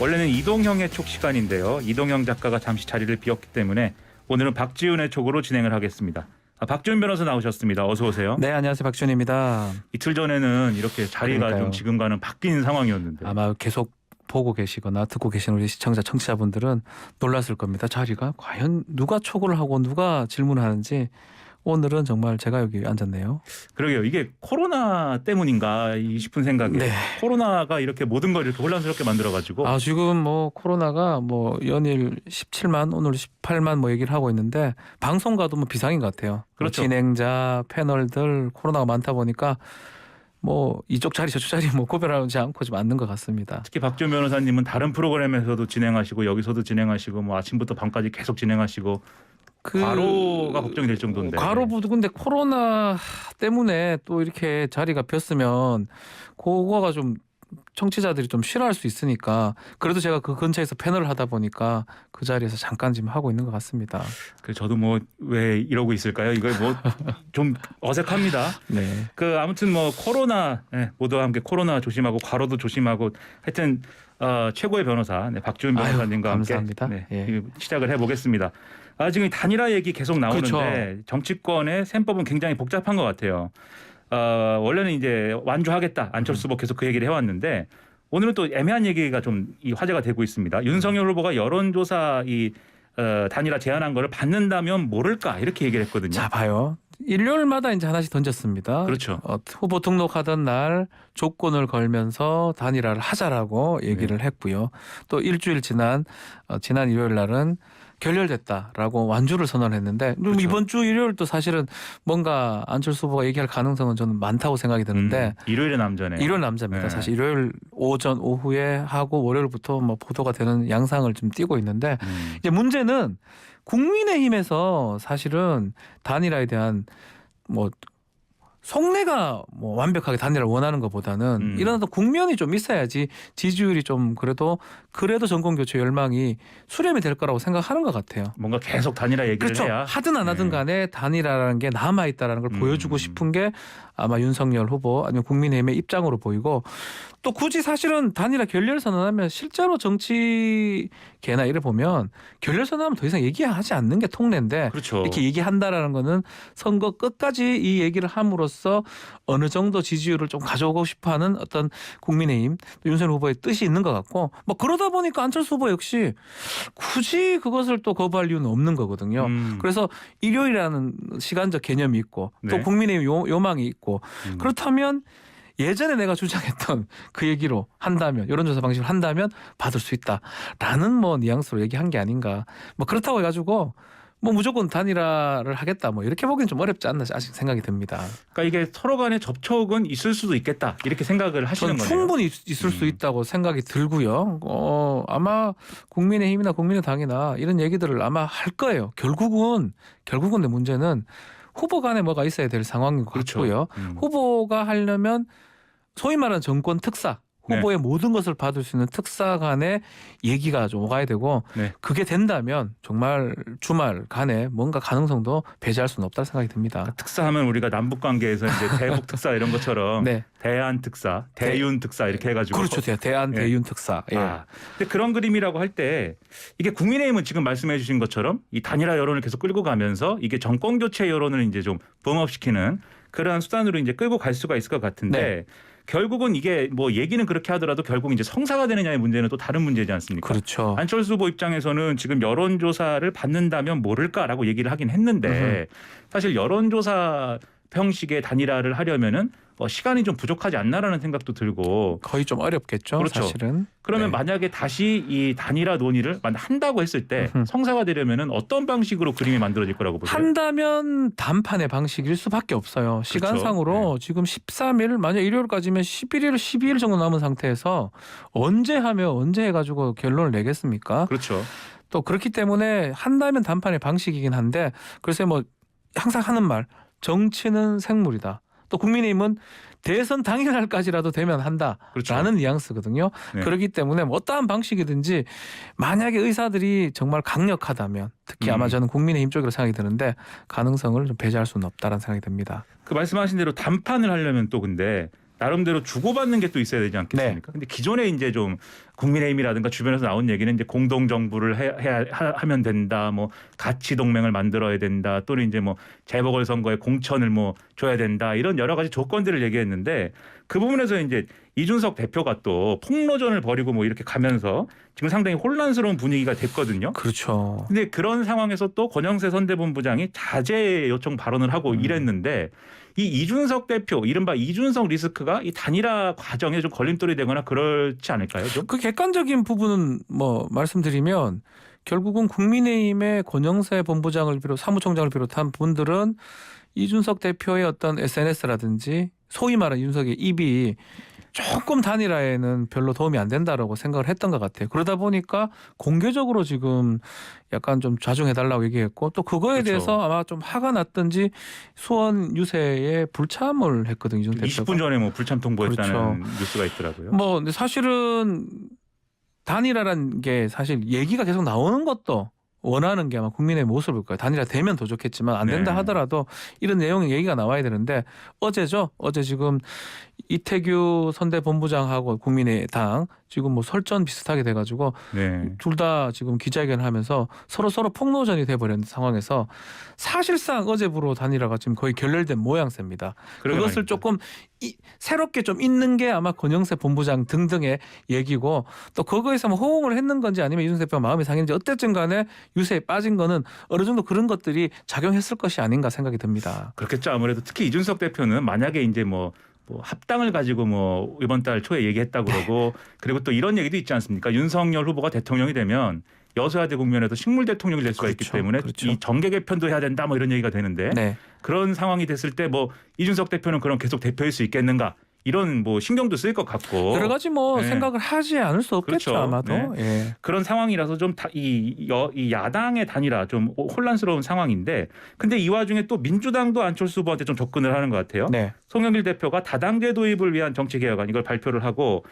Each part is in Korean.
원래는 이동형의 촉 시간인데요. 이동형 작가가 잠시 자리를 비웠기 때문에 오늘은 박지훈의 촉으로 진행을 하겠습니다. 박지훈 변호사 나오셨습니다. 어서 오세요. 네, 안녕하세요. 박지훈입니다. 이틀 전에는 이렇게 자리가 그러니까요. 좀 지금과는 바뀐 상황이었는데. 아마 계속 보고 계시거나 듣고 계시는 우리 시청자, 청취자분들은 놀랐을 겁니다. 자리가 과연 누가 촉을 하고 누가 질문을 하는지 오늘은 정말 제가 여기 앉았네요. 그러게요. 이게 코로나 때문인가 싶은 생각이. 네. 코로나가 이렇게 모든 걸 이렇게 혼란스럽게 만들어가지고. 지금 뭐 코로나가 뭐 연일 17만 오늘 18만 뭐 얘기를 하고 있는데 방송가도 뭐 비상인 것 같아요. 그렇죠. 진행자, 패널들 코로나가 많다 보니까 뭐 이쪽 자리 저쪽 자리 뭐 구별하지 않고 좀 앉는 것 같습니다. 특히 박지훈 변호사님은 다른 프로그램에서도 진행하시고 여기서도 진행하시고 뭐 아침부터 밤까지 계속 진행하시고 과로가 걱정이 될 정도인데. 과로부도 근데 코로나 때문에 또 이렇게 자리가 비었으면 그거가 좀 청취자들이 좀 싫어할 수 있으니까 그래도 제가 그 근처에서 패널을 하다 보니까 그 자리에서 잠깐 지금 하고 있는 것 같습니다. 저도 뭐 왜 이러고 있을까요? 이거 뭐 좀 어색합니다. 네. 아무튼 뭐 코로나 모두와 함께 코로나 조심하고 과로도 조심하고 하여튼 최고의 변호사 박지훈 변호사님과 함께 감사합니다. 예. 시작을 해보겠습니다. 지금 이 단일화 얘기 계속 나오는데 그렇죠. 정치권의 셈법은 굉장히 복잡한 것 같아요. 원래는 이제 완주하겠다 안철수 후보 계속 그 얘기를 해왔는데 오늘은 또 애매한 얘기가 좀 이 화제가 되고 있습니다. 윤석열 후보가 여론조사 단일화 제안한 거를 받는다면 모를까 이렇게 얘기를 했거든요. 자 봐요. 일요일마다 이제 하나씩 던졌습니다. 그렇죠. 후보 등록하던 날 조건을 걸면서 단일화를 하자라고 얘기를 했고요. 또 일주일 지난 일요일 날은 결렬됐다라고 완주를 선언했는데 그렇죠. 이번 주 일요일도 사실은 뭔가 안철수 후보가 얘기할 가능성은 저는 많다고 생각이 드는데 일요일에 남자네. 일요일 남자입니다. 네. 사실 일요일 오전 오후에 하고 월요일부터 뭐 보도가 되는 양상을 좀 띠고 있는데 이제 문제는 국민의힘에서 사실은 단일화에 대한 뭐 속내가 뭐 완벽하게 단일화를 원하는 것보다는 이런 어떤 국면이 좀 있어야지 지지율이 좀 그래도 정권 교체 열망이 수렴이 될 거라고 생각하는 것 같아요. 뭔가 계속 단일화 얘기를 그렇죠. 해야. 하든 안 하든 간에 단일화라는 게 남아있다는 걸 보여주고 싶은 게 아마 윤석열 후보 아니면 국민의힘의 입장으로 보이고 또 굳이 사실은 단일화 결렬 선언하면 실제로 정치계나 이를 보면 결렬 선언하면 더 이상 얘기하지 않는 게 통례인데 그렇죠. 이렇게 얘기한다라는 거는 선거 끝까지 이 얘기를 함으로써 어느 정도 지지율을 좀 가져오고 싶어하는 어떤 국민의힘 윤석열 후보의 뜻이 있는 것 같고 뭐 그러다 보니까 안철수 후보 역시 굳이 그것을 또 거부할 이유는 없는 거거든요. 그래서 일요일이라는 시간적 개념이 있고 또 네. 국민의힘 요망이 있고 그렇다면 예전에 내가 주장했던 그 얘기로 한다면 여론조사 방식을 한다면 받을 수 있다라는 뭐 뉘앙스로 얘기한 게 아닌가. 뭐 그렇다고 해가지고 뭐 무조건 단일화를 하겠다 뭐 이렇게 보기는 좀 어렵지 않나 아직 생각이 듭니다. 그러니까 이게 서로 간의 접촉은 있을 수도 있겠다 이렇게 생각을 하시는 저는 거네요. 충분히 있을 수 있다고 생각이 들고요. 아마 국민의힘이나 국민의당이나 이런 얘기들을 아마 할 거예요. 결국은 내 문제는 후보 간에 뭐가 있어야 될 상황인 것 그렇죠. 같고요. 후보가 하려면 소위 말하는 정권 특사 후보의 모든 것을 받을 수 있는 특사 간의 얘기가 좀 오가야 되고 그게 된다면 정말 주말 간에 뭔가 가능성도 배제할 수는 없다는 생각이 듭니다. 그러니까 특사하면 우리가 남북 관계에서 이제 대북 특사 이런 것처럼 대안 특사, 대윤 특사 이렇게 해가지고 그렇죠. 대안 대윤 특사. 예. 근데 그런 그림이라고 할 때 이게 국민의힘은 지금 말씀해주신 것처럼 이 단일화 여론을 계속 끌고 가면서 이게 정권 교체 여론을 이제 좀 붐업시키는 그러한 수단으로 이제 끌고 갈 수가 있을 것 같은데. 결국은 이게 뭐 얘기는 그렇게 하더라도 결국 이제 성사가 되느냐의 문제는 또 다른 문제지 않습니까? 그렇죠. 안철수 후보 입장에서는 지금 여론조사를 받는다면 모를까라고 얘기를 하긴 했는데 사실 여론조사 형식의 단일화를 하려면은 시간이 좀 부족하지 않나라는 생각도 들고 거의 좀 어렵겠죠. 그렇죠. 사실은. 그러면 만약에 다시 이 단일화 논의를 한다고 했을 때 성사가 되려면은 어떤 방식으로 그림이 만들어질 거라고 보세요? 한다면 단판의 방식일 수밖에 없어요. 시간상으로 지금 13일 만약 일요일까지면 11일, 12일 정도 남은 상태에서 언제 해가지고 결론을 내겠습니까? 그렇죠. 또 그렇기 때문에 한다면 단판의 방식이긴 한데 글쎄 뭐 항상 하는 말 정치는 생물이다. 또 국민의힘은 대선 당일날까지라도 되면 한다라는 뉘앙스거든요. 그렇기 때문에 어떠한 방식이든지 만약에 의사들이 정말 강력하다면 특히 아마 저는 국민의힘 쪽으로 생각이 드는데 가능성을 좀 배제할 수는 없다라는 생각이 듭니다. 그 말씀하신 대로 단판을 하려면 또 근데 나름대로 주고받는 게 또 있어야 되지 않겠습니까? 근데 기존에 이제 좀 국민의힘이라든가 주변에서 나온 얘기는 이제 공동 정부를 하면 된다, 뭐 가치 동맹을 만들어야 된다, 또는 이제 뭐 재보궐 선거에 공천을 뭐 줘야 된다, 이런 여러 가지 조건들을 얘기했는데 그 부분에서 이제 이준석 대표가 또 폭로전을 벌이고 뭐 이렇게 가면서 지금 상당히 혼란스러운 분위기가 됐거든요. 그렇죠. 근데 그런 상황에서 또 권영세 선대본부장이 자제 요청 발언을 하고 이랬는데 이 이준석 대표, 이른바 이준석 리스크가 이 단일화 과정에 좀 걸림돌이 되거나 그렇지 않을까요? 좀? 그 객관적인 부분은 뭐 말씀드리면 결국은 국민의힘의 권영세 본부장을 비롯 사무총장을 비롯한 분들은 이준석 대표의 어떤 SNS라든지 소위 말하는 이준석의 입이 조금 단일화에는 별로 도움이 안 된다라고 생각을 했던 것 같아요. 그러다 보니까 공개적으로 지금 약간 좀 좌중해달라고 얘기했고 또 그거에 그렇죠. 대해서 아마 좀 화가 났든지 수원 유세에 불참을 했거든요. 이준석 대표가. 20분 전에 뭐 불참 통보했다는 그렇죠. 뉴스가 있더라고요. 뭐 근데 사실은 단일화라는 게 사실 얘기가 계속 나오는 것도 원하는 게 아마 국민의 모습일 거예요. 단일화 되면 더 좋겠지만 안 된다 네. 하더라도 이런 내용의 얘기가 나와야 되는데 어제죠. 어제 지금 이태규 선대본부장하고 국민의당 지금 뭐 설전 비슷하게 돼가지고 네. 둘 다 지금 기자회견을 하면서 서로 폭로전이 돼버린 상황에서 사실상 어제부로 단일화가 지금 거의 결렬된 모양새입니다. 그러게 그것을 말입니다. 조금 새롭게 좀 있는 게 아마 권영세 본부장 등등의 얘기고 또 그거에서 뭐 호응을 했는 건지 아니면 이준석 대표가 마음이 상했는지 어쨌든 간에 유세에 빠진 거는 어느 정도 그런 것들이 작용했을 것이 아닌가 생각이 듭니다. 그렇겠죠. 아무래도 특히 이준석 대표는 만약에 이제 뭐 합당을 가지고 뭐 이번 달 초에 얘기했다 그러고 그리고 또 이런 얘기도 있지 않습니까? 윤석열 후보가 대통령이 되면 여소야대 국면에도 식물 대통령이 될 수가 있기 그렇죠. 때문에 그렇죠. 이 정계 개편도 해야 된다 뭐 이런 얘기가 되는데 네. 그런 상황이 됐을 때 뭐 이준석 대표는 그럼 계속 대표일 수 있겠는가? 이런 뭐 신경도 쓸 것 같고 여러 가지 뭐 네. 생각을 하지 않을 수 없겠죠. 그렇죠. 아마도. 네. 예. 그런 상황이라서 좀 이 야당의 단일화 좀 혼란스러운 상황인데 근데 이 와중에 또 민주당도 안철수 후보한테 좀 접근을 하는 것 같아요. 네. 송영길 대표가 다당제 도입을 위한 정치개혁안 이걸 발표를 하고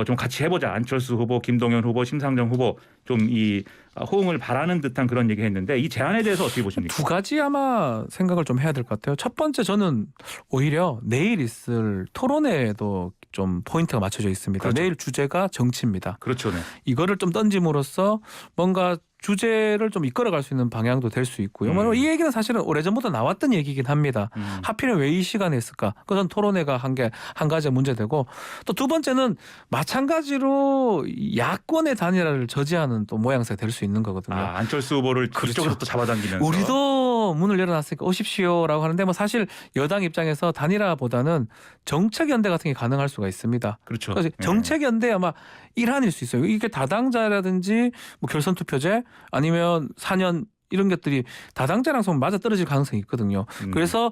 좀 같이 해보자. 안철수 후보, 김동연 후보, 심상정 후보 좀 이 호응을 바라는 듯한 그런 얘기했는데 이 제안에 대해서 어떻게 보십니까? 두 가지 아마 생각을 좀 해야 될 것 같아요. 첫 번째 저는 오히려 내일 있을 토론회에도 좀 포인트가 맞춰져 있습니다. 그렇죠. 내일 주제가 정치입니다. 그렇죠. 네. 이거를 좀 던짐으로써 뭔가 주제를 좀 이끌어갈 수 있는 방향도 될 수 있고요. 이 얘기는 사실은 오래전부터 나왔던 얘기긴 합니다. 하필이면 왜 이 시간에 했을까? 그건 토론회가 한 가지 문제되고 또 두 번째는 마찬가지로 야권의 단일화를 저지하는 또 모양새가 될 수 있는 거거든요. 안철수 후보를 그렇죠. 그쪽에서 또 잡아당기면서 우리도 문을 열어놨으니까 오십시오라고 하는데 뭐 사실 여당 입장에서 단일화보다는 정책연대 같은 게 가능할 수가 있습니다. 그렇죠. 그래서 정책연대 아마 일환일 수 있어요. 이게 다당자라든지 뭐 결선투표제 아니면 4년 이런 것들이 다당자랑 좀 맞아 떨어질 가능성이 있거든요. 그래서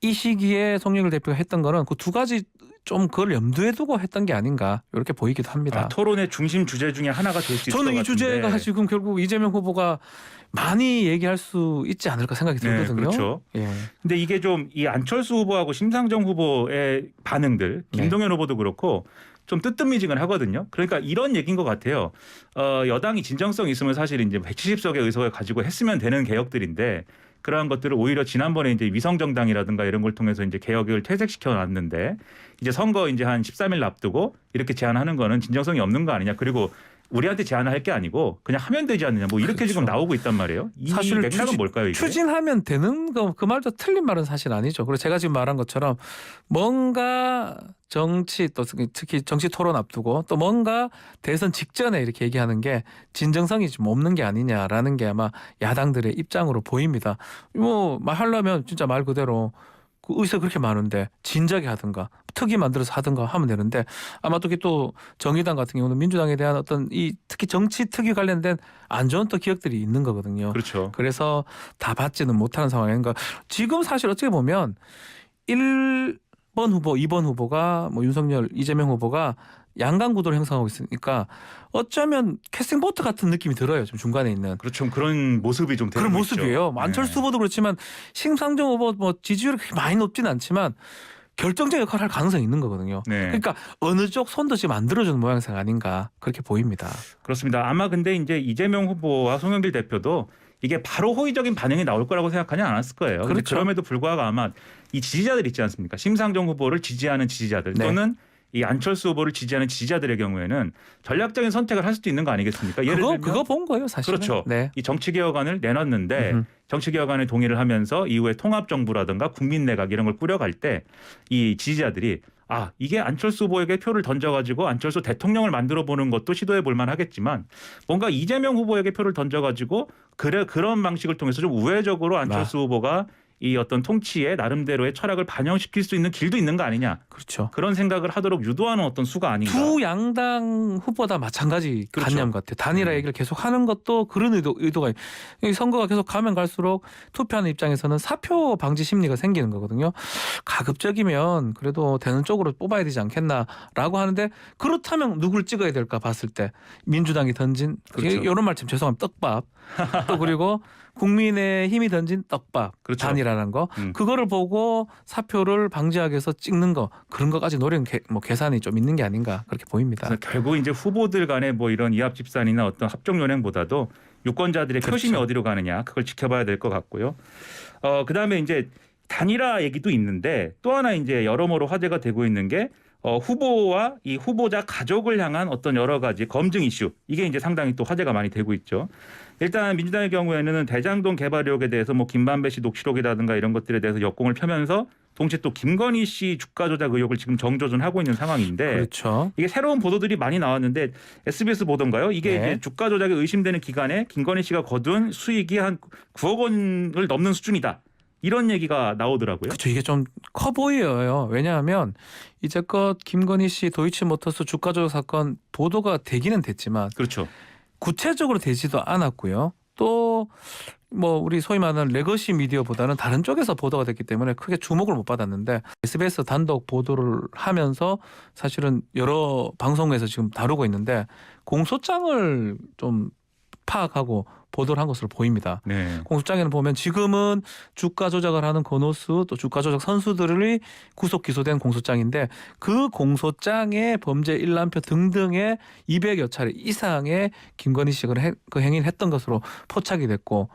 이 시기에 송영길 대표가 했던 거는 그 두 가지 좀 그걸 염두에 두고 했던 게 아닌가 이렇게 보이기도 합니다. 토론의 중심 주제 중에 하나가 될 수 있을 것 저는 같은데. 이 주제가 지금 결국 이재명 후보가 많이 얘기할 수 있지 않을까 생각이 들거든요. 네, 그렇죠. 예. 근데 이게 좀 이 안철수 후보하고 심상정 후보의 반응들, 김동연 후보도 그렇고 좀 뜨뜻미지근하거든요. 그러니까 이런 얘기인 것 같아요. 여당이 진정성 있으면 사실 이제 170석의 의석을 가지고 했으면 되는 개혁들인데 그러한 것들을 오히려 지난번에 이제 위성정당이라든가 이런 걸 통해서 이제 개혁을 퇴색시켜 놨는데 이제 선거 이제 한 13일 앞두고 이렇게 제안하는 거는 진정성이 없는 거 아니냐. 그리고 우리한테 제안을 할 게 아니고 그냥 하면 되지 않느냐. 뭐 이렇게 그렇죠. 지금 나오고 있단 말이에요. 이 사실 맥락은 뭘까요? 이게? 추진하면 되는 거 그 말도 틀린 말은 사실 아니죠. 그리고 제가 지금 말한 것처럼 뭔가 정치 또 특히 정치 토론 앞두고 또 뭔가 대선 직전에 이렇게 얘기하는 게 진정성이 좀 없는 게 아니냐라는 게 아마 야당들의 입장으로 보입니다. 뭐 말하려면 진짜 말 그대로 그 의석 그렇게 많은데 진작에 하든가 특위 만들어서 하든가 하면 되는데 아마 또 정의당 같은 경우는 민주당에 대한 어떤 이 특히 정치 특위 관련된 안 좋은 또 기억들이 있는 거거든요. 그렇죠. 그래서 다 받지는 못하는 상황인가. 지금 사실 어떻게 보면 1번 후보, 2번 후보가 뭐 윤석열, 이재명 후보가 양강 구도를 형성하고 있으니까 어쩌면 캐스팅 보트 같은 느낌이 들어요. 좀 중간에 있는. 그렇죠. 그런 모습이 좀 되고 그런 있죠. 모습이에요. 안철수 후보도 그렇지만 심상정 후보 뭐 지지율이 그렇게 많이 높지는 않지만 결정적 역할을 할 가능성이 있는 거거든요. 네. 그러니까 어느 쪽 손도 지금 안 들어주는 모양새가 아닌가 그렇게 보입니다. 그렇습니다. 아마 근데 이제 이재명 후보와 송영길 대표도 이게 바로 호의적인 반응이 나올 거라고 생각하지 않았을 거예요. 그렇죠. 그럼에도 불구하고 아마 이 지지자들 있지 않습니까? 심상정 후보를 지지하는 지지자들 네. 또는 이 안철수 후보를 지지하는 지지자들의 경우에는 전략적인 선택을 할 수도 있는 거 아니겠습니까? 예를 들면 그거 본 거예요, 사실은. 그렇죠. 네. 이 정치개혁안을 내놨는데 정치개혁안에 동의를 하면서 이후에 통합정부라든가 국민내각 이런 걸 꾸려갈 때 이 지지자들이 이게 안철수 후보에게 표를 던져가지고 안철수 대통령을 만들어 보는 것도 시도해 볼 만하겠지만 뭔가 이재명 후보에게 표를 던져가지고 그런 방식을 통해서 좀 우회적으로 안철수 후보가 이 어떤 통치의 나름대로의 철학을 반영시킬 수 있는 길도 있는 거 아니냐. 그렇죠. 그런 생각을 하도록 유도하는 어떤 수가 아닌가. 두 양당 후보다 마찬가지 그렇죠. 관념 같아요. 단일화 얘기를 계속 하는 것도 그런 의도가 이 선거가 계속 가면 갈수록 투표하는 입장에서는 사표 방지 심리가 생기는 거거든요. 가급적이면 그래도 되는 쪽으로 뽑아야 되지 않겠나라고 하는데 그렇다면 누굴 찍어야 될까 봤을 때 민주당이 던진 그렇죠. 이런 말 참 죄송합니다. 떡밥 또 그리고 국민의힘이 던진 떡밥 그렇죠. 단일화라는 거 그거를 보고 사표를 방지하기 위해서 찍는 거 그런 것까지 노력 계산이 좀 있는 게 아닌가 그렇게 보입니다. 그래서 결국 이제 후보들 간의 뭐 이런 이합 집산이나 어떤 합종 연행보다도 유권자들의 표심이 그렇죠. 어디로 가느냐 그걸 지켜봐야 될 것 같고요. 그다음에 이제 단일화 얘기도 있는데 또 하나 이제 여러모로 화제가 되고 있는 게 후보와 이 후보자 가족을 향한 어떤 여러 가지 검증 이슈 이게 이제 상당히 또 화제가 많이 되고 있죠. 일단 민주당의 경우에는 대장동 개발 의혹에 대해서 뭐 김만배 씨 녹취록이라든가 이런 것들에 대해서 역공을 펴면서 동시에 또 김건희 씨 주가 조작 의혹을 지금 정조준하고 있는 상황인데 그렇죠. 이게 새로운 보도들이 많이 나왔는데 SBS 보던가요? 이게 네. 이제 주가 조작이 의심되는 기간에 김건희 씨가 거둔 수익이 한 9억 원을 넘는 수준이다. 이런 얘기가 나오더라고요. 그렇죠. 이게 좀 커 보여요. 왜냐하면 이제껏 김건희 씨 도이치모터스 주가 조작 사건 보도가 되기는 됐지만 그렇죠. 구체적으로 되지도 않았고요. 또 뭐 우리 소위 말하는 레거시 미디어보다는 다른 쪽에서 보도가 됐기 때문에 크게 주목을 못 받았는데 SBS 단독 보도를 하면서 사실은 여러 방송에서 지금 다루고 있는데 공소장을 좀 파악하고 보도를 한 것으로 보입니다. 네. 공소장에는 보면 지금은 주가 조작을 하는 건호수 또 주가 조작 선수들이 구속 기소된 공소장인데 그 공소장에 범죄 일람표 등등의 200여 차례 이상의 김건희 씨가 그 행위를 했던 것으로 포착이 됐고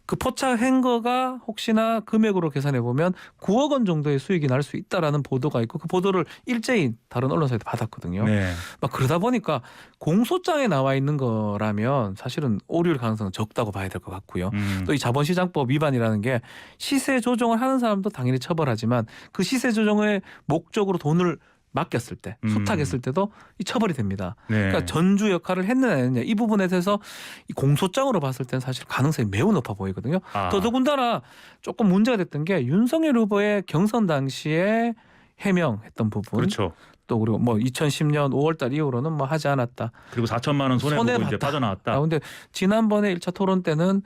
그 포착한 거가 혹시나 금액으로 계산해 보면 9억 원 정도의 수익이 날 수 있다라는 보도가 있고 그 보도를 일제히 다른 언론사에서 받았거든요. 네. 막 그러다 보니까 공소장에 나와 있는 거라면 사실은 오류일 가능성은 적다고 봐야 될 것 같고요. 또 이 자본시장법 위반이라는 게 시세 조정을 하는 사람도 당연히 처벌하지만 그 시세 조정의 목적으로 돈을 맡겼을 때 수탁했을 때도 이 처벌이 됩니다. 네. 그러니까 전주 역할을 했느냐 안 했느냐 이 부분에 대해서 이 공소장으로 봤을 때는 사실 가능성이 매우 높아 보이거든요. 더더군다나 조금 문제가 됐던 게 윤석열 후보의 경선 당시에 해명했던 부분. 그렇죠. 또 그리고 뭐 2010년 5월달 이후로는 뭐 하지 않았다. 그리고 4천만 원 손해 보고 이제 빠져나왔다. 근데 지난번에 1차 토론 때는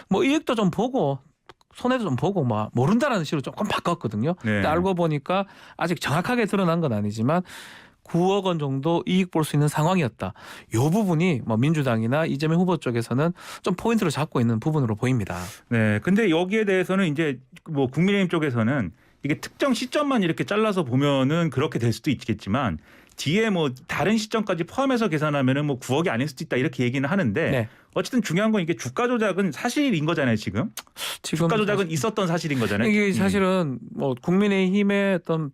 뭐 이익도 좀 보고 손해도 좀 보고 막 모른다라는 식으로 조금 바꿨거든요. 네. 근데 알고 보니까 아직 정확하게 드러난 건 아니지만 9억 원 정도 이익 볼 수 있는 상황이었다. 이 부분이 뭐 민주당이나 이재명 후보 쪽에서는 좀 포인트를 잡고 있는 부분으로 보입니다. 네. 근데 여기에 대해서는 이제 뭐 국민의힘 쪽에서는 이게 특정 시점만 이렇게 잘라서 보면은 그렇게 될 수도 있겠지만 뒤에 뭐 다른 시점까지 포함해서 계산하면은 뭐 9억이 아닐 수도 있다 이렇게 얘기는 하는데 네. 어쨌든 중요한 건 이게 주가 조작은 사실인 거잖아요, 지금. 주가 조작은 있었던 사실인 거잖아요. 이게 사실은 뭐 국민의힘의 어떤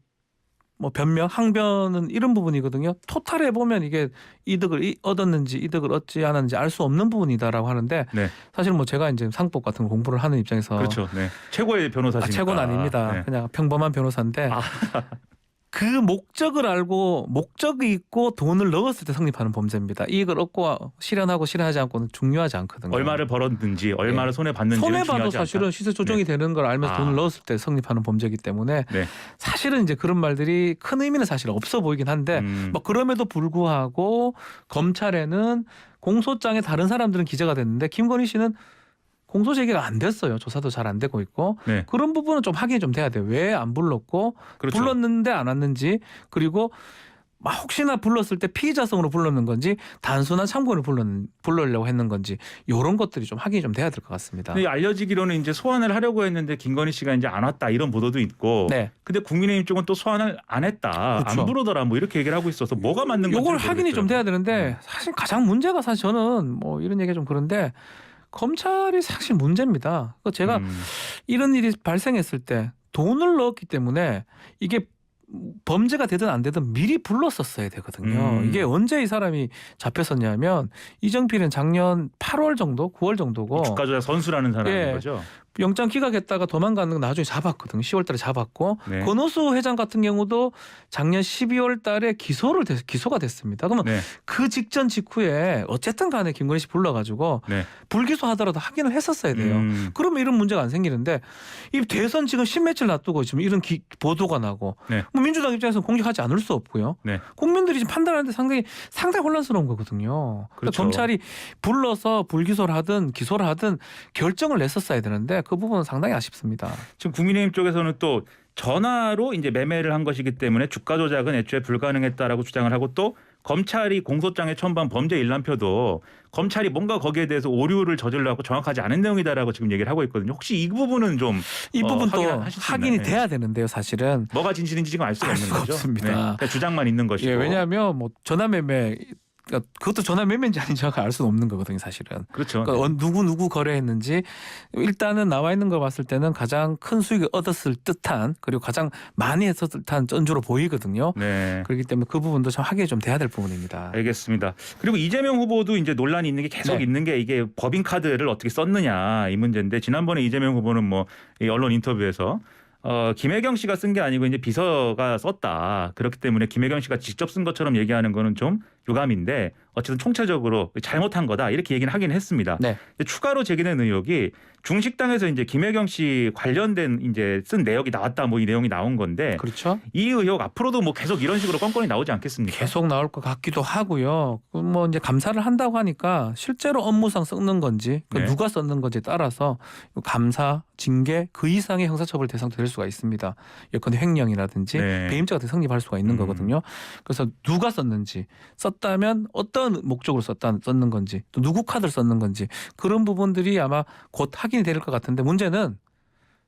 뭐 변명, 항변은 이런 부분이거든요. 토탈해 보면 이게 이득을 얻었는지 이득을 얻지 않았는지 알 수 없는 부분이다라고 하는데 네. 사실 뭐 제가 이제 상법 같은 걸 공부를 하는 입장에서 그렇죠. 네. 최고의 변호사시니까. 최고는 아닙니다. 네. 그냥 평범한 변호사인데 그 목적을 알고 목적이 있고 돈을 넣었을 때 성립하는 범죄입니다. 이익을 얻고 실현하고 실현하지 않고는 중요하지 않거든요. 얼마를 벌었는지 얼마를 손해 봤는지는 손해봐도 중요하지 않다. 사실은 시세 조정이 되는 걸 알면서 돈을 넣었을 때 성립하는 범죄이기 때문에 네. 사실은 이제 그런 말들이 큰 의미는 사실 없어 보이긴 한데 뭐 그럼에도 불구하고 검찰에는 공소장에 다른 사람들은 기재가 됐는데 김건희 씨는 공소 제기가 안 됐어요. 조사도 잘 안 되고 있고 네. 그런 부분은 좀 확인이 좀 돼야 돼요. 왜 안 불렀고 그렇죠. 불렀는데 안 왔는지 그리고 막 혹시나 불렀을 때 피의자성으로 불렀는 건지 단순한 참고를 불러려고 했는 건지 이런 것들이 좀 확인이 좀 돼야 될 것 같습니다. 근데 알려지기로는 이제 소환을 하려고 했는데 김건희 씨가 이제 안 왔다 이런 보도도 있고. 네. 근데 국민의힘 쪽은 또 소환을 안 했다. 그렇죠. 안 부르더라 뭐 이렇게 얘기를 하고 있어서 뭐가 맞는 건지 이걸 확인이 좀 돼야 되는데 사실 가장 문제가 사실 저는 뭐 이런 얘기가 좀 그런데 검찰이 사실 문제입니다. 제가 이런 일이 발생했을 때 돈을 넣었기 때문에 이게 범죄가 되든 안 되든 미리 불렀었어야 되거든요. 이게 언제 이 사람이 잡혔었냐면 이정필은 작년 8월 정도, 9월 정도고 주가 조작 선수라는 사람인 예. 거죠. 영장 기각했다가 도망가는 거 나중에 잡았거든요. 10월 달에 잡았고 네. 권오수 회장 같은 경우도 작년 12월 달에 기소가 됐습니다. 그러면 네. 그 직전 직후에 어쨌든 간에 김건희 씨 불러가지고 네. 불기소하더라도 확인을 했었어야 돼요. 그러면 이런 문제가 안 생기는데 이 대선 지금 10며칠 놔두고 지금 이런 보도가 나고 네. 뭐 민주당 입장에서는 공격하지 않을 수 없고요. 네. 국민들이 지금 판단하는데 상당히 혼란스러운 거거든요. 그러니까 그렇죠. 검찰이 불러서 불기소를 하든 기소를 하든 결정을 냈었어야 되는데 그 부분은 상당히 아쉽습니다. 지금 국민의힘 쪽에서는 또 전화로 이제 매매를 한 것이기 때문에 주가 조작은 애초에 불가능했다라고 주장을 하고 또 검찰이 공소장에 첨부한 범죄 일람표도 검찰이 뭔가 거기에 대해서 오류를 저질러갖고 정확하지 않은 내용이다라고 지금 얘기를 하고 있거든요. 혹시 이 부분은 좀 이 부분도 확인하실 수 확인이 있나요? 돼야 되는데요, 사실은. 뭐가 진실인지 지금 알 수가 알 없는 수가 거죠. 없습니다. 그러니까 주장만 있는 것이고. 예, 왜냐하면 뭐 전화매매 그러니까 그것도 전화매매인지 아닌지 알 수는 없는 거거든요, 사실은. 그렇죠. 그러니까 누구 거래했는지 일단은 나와 있는 걸 봤을 때는 가장 큰 수익을 얻었을 듯한 그리고 가장 많이 했었을 듯한 전주로 보이거든요. 네. 그렇기 때문에 그 부분도 참 확인이 좀 돼야 될 부분입니다. 알겠습니다. 그리고 이재명 후보도 이제 논란이 있는 게 계속 네. 있는 게 이게 법인 카드를 어떻게 썼느냐 이 문제인데 지난번에 이재명 후보는 뭐 이 언론 인터뷰에서 김혜경 씨가 쓴 게 아니고 이제 비서가 썼다. 그렇기 때문에 김혜경 씨가 직접 쓴 것처럼 얘기하는 거는 좀 유감인데 어쨌든 총체적으로 잘못한 거다 이렇게 얘기는 하긴 했습니다. 네. 근데 추가로 제기된 의혹이 중식당에서 이제 김혜경 씨 관련된 이제 쓴 내역이 나왔다 뭐 이 내용이 나온 건데 그렇죠. 이 의혹 앞으로도 뭐 계속 이런 식으로 건건이 나오지 않겠습니까? 계속 나올 것 같기도 하고요. 뭐 이제 감사를 한다고 하니까 실제로 업무상 썼는 건지 네. 누가 썼는 건지에 따라서 감사, 징계 그 이상의 형사처벌 대상도 될 수가 있습니다. 예컨대 횡령이라든지 네. 배임죄 같은 성립할 수가 있는 거거든요. 그래서 누가 썼는지 썼다면 어떤 목적으로 썼는 건지 또 누구 카드를 썼는 건지 그런 부분들이 아마 곧 확인이 될 것 같은데 문제는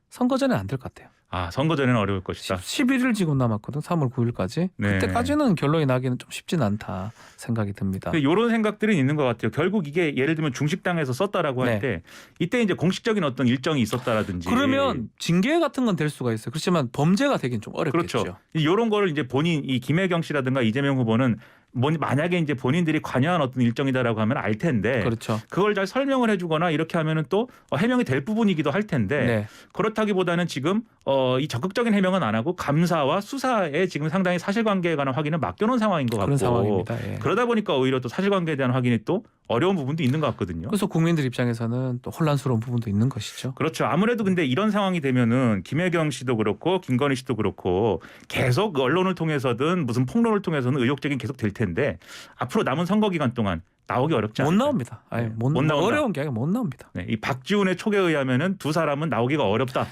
선거 전에 안 될 것 같아요. 아 선거 전에는 어려울 것이다. 11일 지금 남았거든. 3월 9일까지. 네. 그때까지는 결론이 나기는 좀 쉽진 않다 생각이 듭니다. 이런 생각들은 있는 것 같아요. 결국 이게 예를 들면 중식당에서 썼다라고 할 네. 때 이때 이제 공식적인 어떤 일정이 있었다라든지 그러면 징계 같은 건 될 수가 있어요. 그렇지만 범죄가 되긴 좀 어렵겠죠. 그렇죠. 이런 거를 이제 본인 이 김혜경 씨라든가 이재명 후보는 만약에 이제 본인들이 관여한 어떤 일정이다라고 하면 알 텐데 그렇죠. 그걸 잘 설명을 해주거나 이렇게 하면은 또 해명이 될 부분이기도 할 텐데 네. 그렇다기보다는 지금 이 적극적인 해명은 안 하고 감사와 수사에 지금 상당히 사실관계에 관한 확인을 맡겨놓은 상황인 것 같고 그런 상황입니다. 예. 그러다 보니까 오히려 또 사실관계에 대한 확인이 또 어려운 부분도 있는 것 같거든요. 그래서 국민들 입장에서는 또 혼란스러운 부분도 있는 것이죠. 그렇죠. 아무래도 근데 이런 상황이 되면은 김혜경 씨도 그렇고 김건희 씨도 그렇고 계속 언론을 통해서든 무슨 폭로를 통해서는 의혹적인 계속 될 텐데 앞으로 남은 선거 기간 동안 나오기 어렵지 못 않을까요? 나옵니다. 아예 네. 못 나온다. 어려운 게 아니라 못 나옵니다. 네, 이 박지훈의 촉에 의하면은 두 사람은 나오기가 어렵다.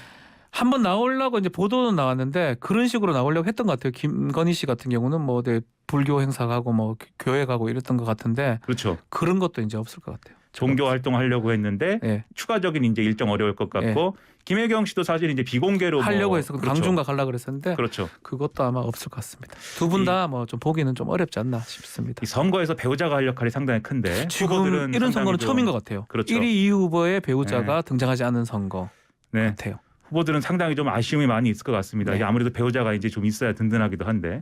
한번 나오려고 이제 보도는 나왔는데 그런 식으로 나오려고 했던 것 같아요. 김건희 씨 같은 경우는 뭐 불교 행사 가고 뭐 교회 가고 이랬던 것 같은데 그렇죠. 그런 것도 이제 없을 것 같아요. 종교 활동하려고 했는데 예. 추가적인 이제 일정 어려울 것 같고 김혜경 씨도 사실 이제 비공개로 하려고 뭐, 해서 그렇죠. 강중가 가려고 그랬었는데 그렇죠. 그것도 아마 없을 것 같습니다. 두 분 다 뭐 좀 보기는 좀 어렵지 않나 싶습니다. 이 선거에서 배우자가 할 역할이 상당히 큰데 지금 후보들은 이런 상당히 선거는 좀- 처음인 것 같아요. 그렇죠. 1위, 2위 후보의 배우자가 등장하지 않은 선거 네. 같아요. 후보들은 상당히 좀 아쉬움이 많이 있을 것 같습니다. 네. 이게 아무래도 배우자가 이제 좀 있어야 든든하기도 한데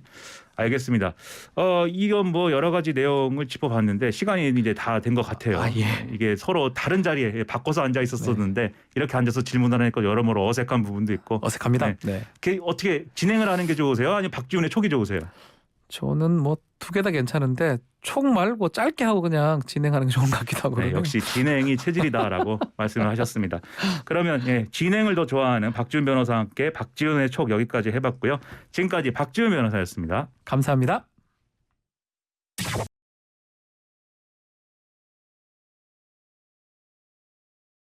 알겠습니다. 이건 뭐 여러 가지 내용을 짚어봤는데 시간이 이제 다 된 것 같아요. 아, 예. 이게 서로 다른 자리에 바꿔서 앉아 있었었는데 이렇게 앉아서 질문을 하니까 여러모로 어색한 부분도 있고 어색합니다. 네. 네. 어떻게 진행을 하는 게 좋으세요? 아니면 박지훈의 촉이 좋으세요? 저는 뭐 두 개 다 괜찮은데 촉 말고 짧게 하고 그냥 진행하는 게 좋은 것 같기도 하고. 네, 그러네요. 역시 진행이 체질이다라고 말씀을 하셨습니다. 그러면 진행을 더 좋아하는 박지훈 변호사와 함께 박지훈의 촉 여기까지 해봤고요. 지금까지 박지훈 변호사였습니다. 감사합니다.